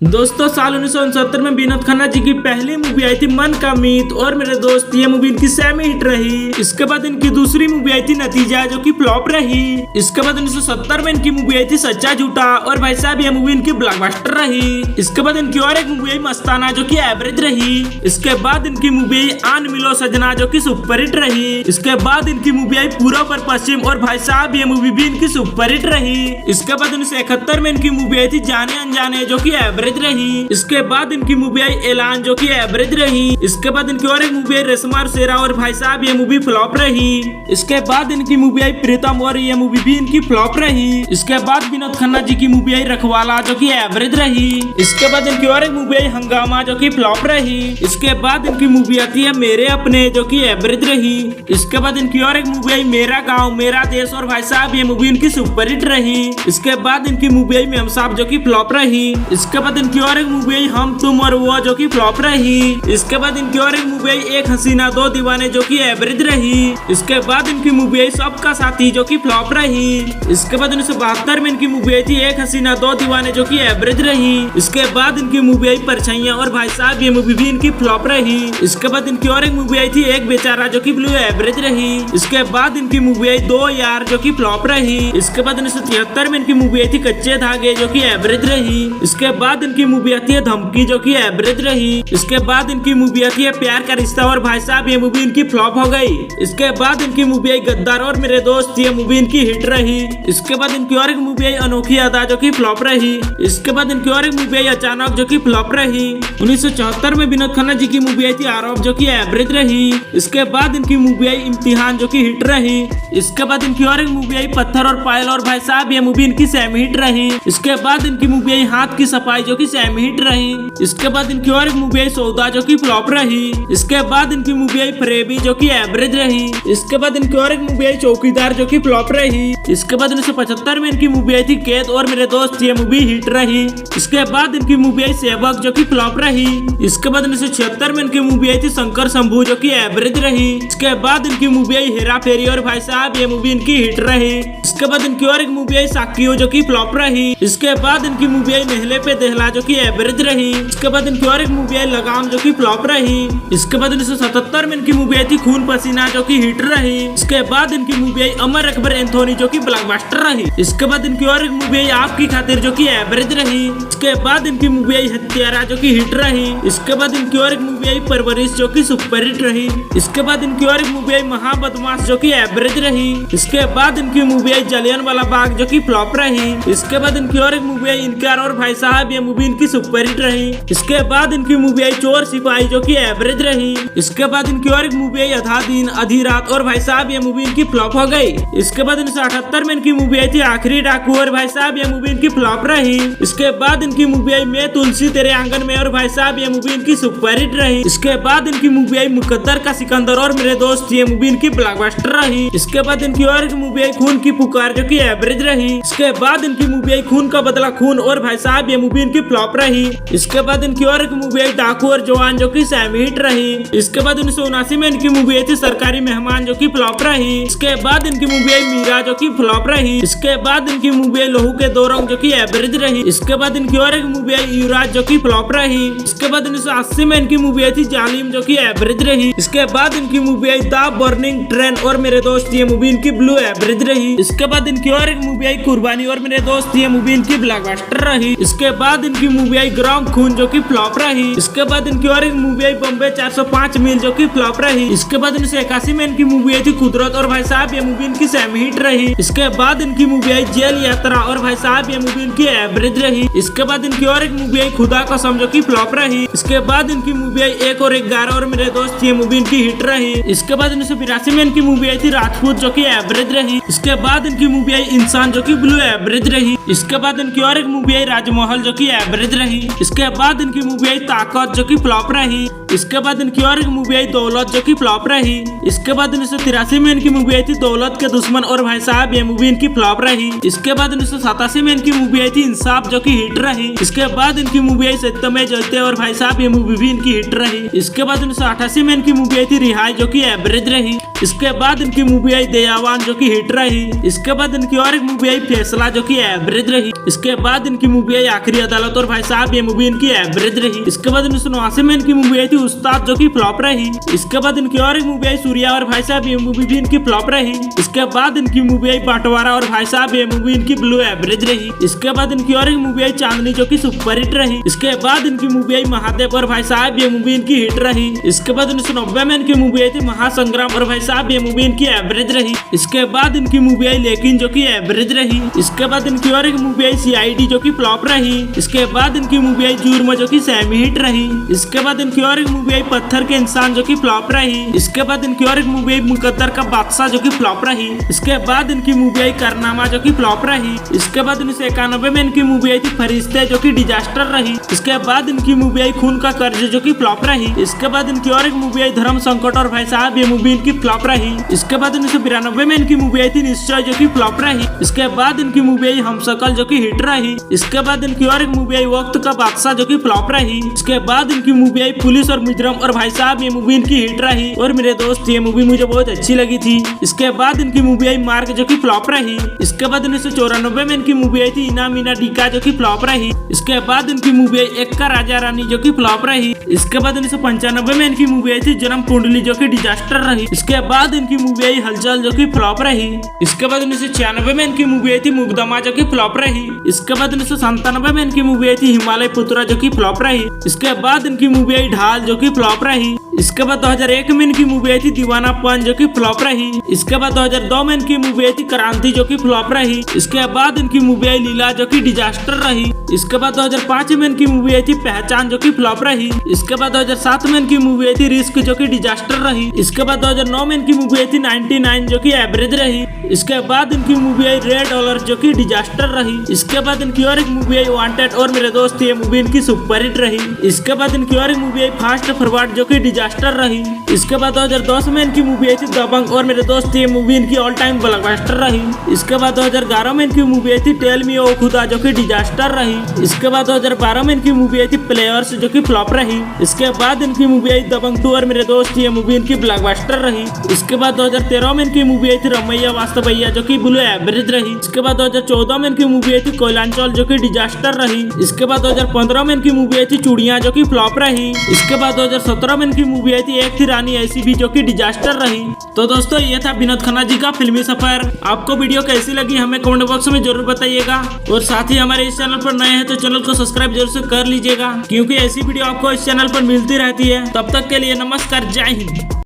दोस्तों साल 1969 में विनोद खन्ना जी की पहली मूवी आई थी मन का मीत और मेरे दोस्त। ये मूवी इनकी सेमी हिट रही। इसके बाद इनकी दूसरी मूवी आई थी नतीजा जो कि फ्लॉप रही। इसके बाद 1970 में इनकी मूवी आई थी सच्चा झूठा और भाई साहब ये मूवी इनकी ब्लॉकबस्टर रही। इसके बाद इनकी और एक मूवी आई मस्ताना जो कि एवरेज रही। इसके बाद इनकी मूवी आई आन मिलो सजना जो कि सुपर हिट रही। इसके बाद इनकी मूवी आई पूरब और पश्चिम और भाई साहब ये मूवी भी इनकी सुपर हिट रही। इसके बाद 1971 में इनकी मूवी आई थी जाने अनजाने जो कि एवरेज रही। इसके बाद इनकी मूवी आई ऐलान जो कि एवरेज रही। इसके बाद इनकी और एक मूवी आई रेशमा और शेरा और भाई साहब ये मूवी फ्लॉप रही। इसके बाद इनकी मूवी आई प्रीतम और ये मूवी भी इनकी फ्लॉप रही। इसके बाद विनोद खन्ना जी की मूवी आई रखवाला जो कि एवरेज रही। इसके बाद इनकी और एक मूवी आई हंगामा जो कि फ्लॉप रही। इसके बाद इनकी मूवी आती है मेरे अपने जो कि एवरेज रही। इसके बाद इनकी और एक मूवी आई मेरा गाँव मेरा देश और भाई साहब ये मूवी इनकी सुपर हिट रही। इसके बाद इनकी मूवी आई मेम साहब जो कि फ्लॉप रही। इसके बाद इनकी और एक मूवी आई हम तुम और वो जो कि फ्लॉप रही। इसके बाद इनकी और एक मूवी आई एक हसीना दो दीवाने जो कि एवरेज रही। इसके बाद इनकी मूवी आई सबका साथी जो कि फ्लॉप रही। इसके बाद 1972 में इनकी मूवी आई थी एक हसीना दो दीवाने जो कि एवरेज रही। इसके बाद इनकी मूवी आई परछाइयां और भाई साहब ये मूवी भी इनकी फ्लॉप रही। इसके बाद इनकी और एक मूवी आई थी एक बेचारा जो कि ब्लू एवरेज रही। इसके बाद इनकी मूवी आई दो यार जो कि फ्लॉप रही। इसके बाद 1973 में इनकी मूवी आई थी कच्चे धागे जो कि एवरेज रही। इसके बाद इनकी मूवी आती है धमकी जो कि एवरेज रही। इसके बाद इनकी मूवी आती है प्यार का रिश्ता और भाई साहब ये मूवी इनकी फ्लॉप हो गई। इसके बाद इनकी मूवी आई गद्दार और मेरे दोस्त ये मूवी इनकी हिट रही। इसके बाद इनकी और एक मूवी आई अनोखी अदा जो कि फ्लॉप रही। इसके बाद इनकी और एक मूवी आई अचानक जो कि फ्लॉप रही। 1974 में विनोद खन्ना जी की मूवी आई थी आरोप जो कि एवरेज रही। इसके बाद इनकी मूवी आई इम्तिहान जो कि हिट रही। इसके बाद इनकी और एक मूवी आई पत्थर और पायल और भाई साहब ये मूवी इनकी सेमी हिट रही। इसके बाद इनकी मूवी आई हाथ की सफाई जो कि सेमी हिट रही। इसके बाद इनकी और एक मूवी आई सौदा जो कि फ्लॉप रही। इसके बाद इनकी मूवी आई फरेबी जो कि एवरेज रही। इसके बाद इनकी और एक मूवी आई चौकीदार जो कि फ्लॉप रही। इसके बाद 1975 में इनकी मूवी आई थी कैद और मेरे दोस्त ये मूवी हिट रही। इसके बाद इनकी मूवी आई सेवक जो कि फ्लॉप रही। इसके बाद 1976 में इनकी मूवी आई थी शंकर शंभू जो कि एवरेज रही। इसके बाद इनकी मूवी आई हेरा फेरी और भाई साहब ये मूवी इनकी हिट रही। इसके बाद इनकी और एक मूवी आई साकियो जो कि फ्लॉप रही। इसके बाद इनकी मूवी आई नेहले पे दहला जो कि एवरेज रही। इसके बाद इनकी और एक मूवी आई लगाम जो कि फ्लॉप रही। इसके बाद 1977 में इनकी मूवी आई थी खून पसीना जो कि हिट रही। इसके बाद इनकी मूवी आई अमर अकबर एंथोनी जो कि ब्लॉकबस्टर रही। इसके बाद इनकी और एक मूवी आई आपकी खातिर जो कि एवरेज रही। इसके बाद इनकी मूवी आई हत्यारा जो कि हिट रही। इसके बाद इनकी और एक मूवी आई परवरिश जो कि सुपर हिट रही। इसके बाद इनकी और एक मूवी आई महाबदमाश जो कि एवरेज रही। इसके बाद इनकी मूवी आई जलियांवाला बाग जो कि फ्लॉप रही। इसके बाद इनकी और एक मूवी आई इनकार और भाई साहब ये मूवी इनकी सुपर हिट रही। इसके बाद इनकी मूवी आई चोर सिपाही जो कि एवरेज रही। इसके बाद इनकी और एक मूवी आई आधा दिन आधी रात और भाई साहब ये मूवी इनकी फ्लॉप हो गई। इसके बाद 1978 में इनकी मूवी आई थी आखिरी डाकू और भाई साहब ये मूवी इनकी फ्लॉप रही। इसके बाद इनकी मूवी आई मैं तुलसी तेरे आंगन में और भाई साहब ये मूवी इनकी सुपर हिट रही। इसके बाद इनकी मूवी आई मुकद्दर का सिकंदर और मेरे दोस्त ये मूवी इनकी ब्लॉकबस्टर रही। इसके बाद इनकी और एक मूवी आई खून की पुकार जो कि एवरेज रही। इसके बाद इनकी मूवी आई खून का बदला खून और भाई साहब ये मूवी इनकी फ्लॉप रही। इसके बाद इनकी और एक मूवी आई डाकू और जवान जो कि सेमी हिट रही। इसके बाद 1979 में इनकी मूवी आई थी सरकारी मेहमान जो कि फ्लॉप रही। इसके बाद इनकी मूवी आई मीरा जो कि फ्लॉप रही। इसके बाद इनकी मूवी आई लहू के दो रंग जो कि एवरेज रही। इसके बाद इनकी और एक मूवी आई युवराज जो कि फ्लॉप रही। इसके बाद 1980 में इनकी मूवी आई थी जालिम जो कि एवरेज रही। इसके बाद इनकी movie I the burning train और मेरे दोस्त ये मूवी इनकी ब्लू एवरेज रही। इसके बाद इनकी और एक मूवी आई कुर्बानी और मेरे दोस्त ये मूवी इनकी ब्लॉकबस्टर रही। इसके बाद इनकी मूवी आई गरम खून जो कि फ्लॉप रही। इसके बाद इनकी और एक मूवी आई बॉम्बे 405 मील जो कि फ्लॉप रही। इसके बाद 1981 में इनकी मूवी आई थी कुदरत और भाई साहब ये मूवी इनकी सेमी हिट रही। इसके बाद इनकी मूवी आई जेल यात्रा और भाई साहब ये मूवी इनकी एवरेज रही। इसके बाद इनकी और एक मूवी आई खुदा कसम जो कि फ्लॉप रही। इसके बाद इनकी मूवी आई एक और 11 और मेरे दोस्त ये मूवी इनकी हिट रही। इसके बाद 1982 में इनकी मूवी आई थी राजपूत जो कि एवरेज रही। इसके बाद इनकी मूवी आई इंसान जो कि ब्लू एवरेज रही। इसके बाद इनकी और एक मूवी आई राजमहल जो कि एवरेज रही। इसके बाद इनकी मूवी आई ताकत जो कि फ्लॉप रही। इसके बाद इनकी और एक मूवी आई दौलत जो कि फ्लॉप रही। इसके बाद 1983 में इनकी मूवी आई थी दौलत के दुश्मन और भाई साहब ये मूवी इनकी फ्लॉप रही। इसके बाद 1987 में इनकी मूवी आई थी इंसाफ जो कि हिट रही। इसके बाद इनकी मूवी आई सत्यमेव जयते और भाई साहब ये मूवी भी इनकी हिट रही। इसके बाद 1988 में इनकी मूवी आई थी रिहाई जो कि एवरेज रही। इसके बाद इनकी मूवी आई दयावान जो कि हिट रही। इसके बाद इनकी और एक मूवी आई फैसला जो कि एवरेज रही। इसके बाद इनकी मूवी आई आखिरी अदालत और भाई साहब ये मूवी इनकी एवरेज रही। इसके बाद 1989 में इनकी मूवी आई थी उस्ताद जो की फ्लॉप रही। इसके बाद इनकी और एक मूवी आई सूर्या और भाई साहब ये मूवी भी इनकी फ्लॉप रही। इसके बाद इनकी मूवी आई बंटवारा और भाई साहब ये मूवी इनकी ब्लू एवरेज रही। इसके बाद इनकी और एक मूवी आई चांदनी जो की सुपर हिट रही। इसके बाद इनकी मूवी आई महादेव और भाई साहब ये मूवी इनकी हिट रही। इसके बाद 1990 में इनकी मूवी आई थी महासंग्राम और भाई साहब ये मूवी इनकी एवरेज रही। इसके बाद इनकी मूवी आई लेकिन जो की एवरेज रही। इसके बाद इनकी और एक मूवी आई CID जो की फ्लॉप रही। इसके बाद इनकी मूवी आई जुर्म जो की सेमी हिट रही। इसके बाद इनकी और एक मूवी आई पत्थर के इंसान जो की फ्लॉप रही। इसके बाद इनकी और एक मूवी आई मुकद्दर का बादशाह जो की फ्लॉप रही। इसके बाद इनकी मूवी आई करनामा जो की फ्लॉप रही। इसके बाद 1991 में इनकी मूवी आई थी फरिश्ते जो की डिजास्टर रही। इसके बाद इनकी मूवी आई खून का कर्ज जो की फ्लॉप रही। इसके बाद इनकी और एक मूवी आई धर्म संकट और भाई साहब ये मूवी इनकी फ्लॉप रही। इसके बाद 1992 में इनकी मूवी आई थी निश्चय जो की फ्लॉप रही। इसके बाद इनकी मूवी आई हमशक्ल जो की हिट रही। इसके बाद इनकी और एक मूवी आई वक्त का बादशाह जो की फ्लॉप रही। इसके बाद इनकी मूवी आई पुलिस और मुजरम और भाई साहब ये मूवी इनकी हिट रही और मेरे दोस्त ये मूवी मुझे बहुत अच्छी लगी थी। इसके बाद इनकी मूवी आई मार्क जो की फ्लॉप रही। इसके बाद 1994 में इनकी मूवी आई थी इना मीना डीका जो की फ्लॉप रही। इसके बाद इनकी मूवी आई एक्का राजा रानी जो की फ्लॉप रही। इसके बाद 1995 में इनकी मूवी आई थी जन्म कुंडली जो की डिजास्टर रही। इसके बाद इनकी मूवी आई हलचल जो की फ्लॉप रही। इसके बाद 1996 में इनकी मूवी आई थी मुकदमा जो की फ्लॉप रही। इसके बाद 1997 में इनकी मूवी आई थी हिमालय पुत्रा जो की फ्लॉप रही। इसके बाद इनकी मूवी आई ढाल जो की फ्लॉप रही। इसके बाद 2001 में इनकी मूवी आई थी दीवानापन जो की फ्लॉप रही। इसके बाद 2002 में इनकी मूवी आई थी क्रांति जो की फ्लॉप रही। इसके बाद इनकी मूवी आई लीला जो की डिजास्टर रही। इसके बाद 2005 में इनकी मूवी आई थी पहचान जो की फ्लॉप रही। इसके बाद 2007 में इनकी मूवी आई थी रिस्क जो की डिजास्टर रही। इसके बाद 2009 में इनकी मूवी आई थी 99 जो की एवरेज रही। इसके बाद इनकी मूवी आई रेड डॉलर जो की डिजास्टर रही। इसके बाद इनकी और एक मूवी आई वांटेड और मेरे दोस्त ये मूवी इनकी सुपर हिट रही। इसके बाद इनकी और एक मूवी आई फास्ट फॉरवर्ड जो की डिजास्टर रही। इसके बाद 2010 में इनकी मूवी आई थी दबंग और मेरे दोस्त ये मूवी इनकी ऑल टाइम ब्लॉकबस्टर रही। इसके बाद 2011 में इनकी मूवी आई थी टेल मी ओ खुदा जो की डिजास्टर रही। इसके बाद 2012 में इनकी मूवी आई थी प्लेयर्स जो की फ्लॉप रही। इसके बाद इनकी मूवी आई दबंग 2 और मेरे दोस्त ये मूवी इनकी ब्लॉकबस्टर रही। इसके बाद 2013 में इनकी मूवी आई थी रमैया वास्तवैया जो की ब्लू एवरेज रही। इसके बाद 2014 में इनकी मूवी आई थी कोयलांचल जो की डिजास्टर रही। इसके बाद 2015 में इनकी मूवी आई थी चूड़ियां जो की फ्लॉप रही। इसके बाद 2017 में इनकी मूवी आई थी एक थी रानी ऐसी भी जो की डिजास्टर रही। तो दोस्तों ये था विनोद खन्ना जी का फिल्मी सफर। आपको वीडियो कैसी लगी हमें कमेंट बॉक्स में जरूर बताइएगा और साथ ही हमारे इस चैनल पर नए हैं तो चैनल को सब्सक्राइब जरूर से कर लीजिएगा क्योंकि ऐसी वीडियो आपको इस चैनल पर मिलती रहती है। तब तक के लिए नमस्कार, जय हिंद।